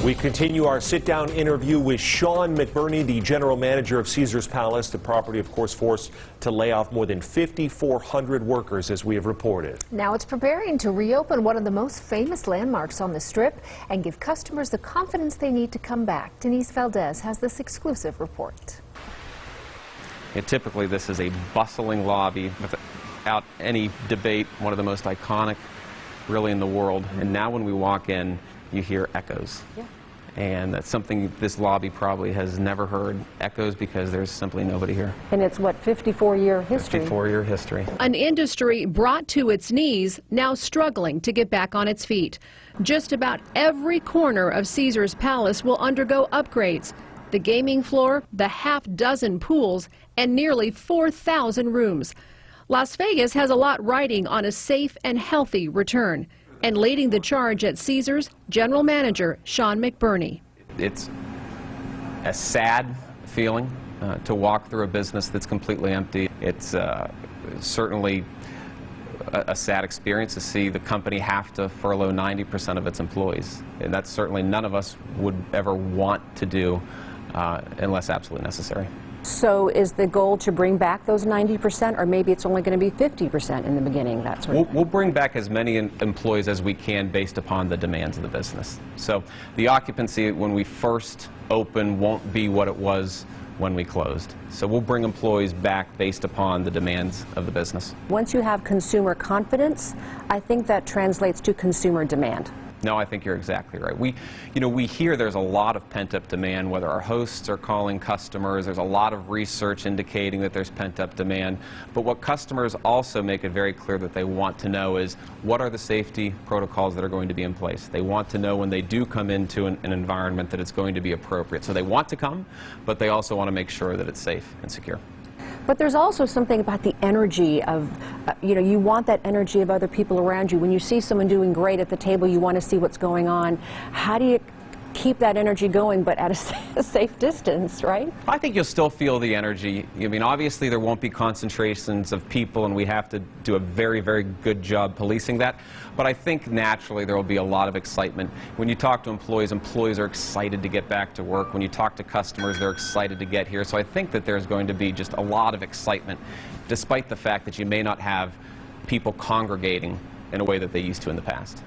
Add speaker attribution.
Speaker 1: We continue our sit-down interview with Sean McBurney, the general manager of Caesars Palace. The property, of course, forced to lay off more than 5,400 workers, as we have reported.
Speaker 2: Now it's preparing to reopen one of the most famous landmarks on the Strip and give customers the confidence they need to come back. Denise Valdez has this exclusive report.
Speaker 3: Typically, this is a bustling lobby without any debate, one of the most iconic, really, in the world. And now when we walk in, you hear echoes. Yeah. And that's something this lobby probably has never heard, echoes, because there's simply nobody here.
Speaker 4: And it's what, 54-year history?
Speaker 3: 54-year history.
Speaker 5: An industry brought to its knees, now struggling to get back on its feet. Just about every corner of Caesars Palace will undergo upgrades. The gaming floor, the half-dozen pools, and nearly 4,000 rooms. Las Vegas has a lot riding on a safe and healthy return. And leading the charge at Caesars, General Manager Sean McBurney.
Speaker 3: It's a sad feeling to walk through a business that's completely empty. It's certainly a sad experience to see the company have to furlough 90% of its employees. And that's certainly none of us would ever want to do unless absolutely necessary.
Speaker 4: So is the goal to bring back those 90%, or maybe it's only going to be 50% in the beginning? That's
Speaker 3: We'll bring back as many employees as we can based upon the demands of the business. So the occupancy when we first open won't be what it was when we closed. So we'll bring employees back based upon the demands of the business.
Speaker 4: Once you have consumer confidence, I think that translates to consumer demand.
Speaker 3: No, I think you're exactly right. We hear there's a lot of pent-up demand, whether our hosts are calling customers. There's a lot of research indicating that there's pent-up demand. But what customers also make it very clear that they want to know is, what are the safety protocols that are going to be in place? They want to know when they do come into an environment that it's going to be appropriate. So they want to come, but they also want to make sure that it's safe and secure.
Speaker 4: But there's also something about the energy of, you want that energy of other people around you. When you see someone doing great at the table, you want to see what's going on. How do you keep that energy going, but at a safe distance, right?
Speaker 3: I think you'll still feel the energy. I mean, obviously there won't be concentrations of people, and we have to do a very, very good job policing that. But I think naturally there will be a lot of excitement. When you talk to employees, employees are excited to get back to work. When you talk to customers, they're excited to get here. So I think that there's going to be just a lot of excitement, despite the fact that you may not have people congregating in a way that they used to in the past.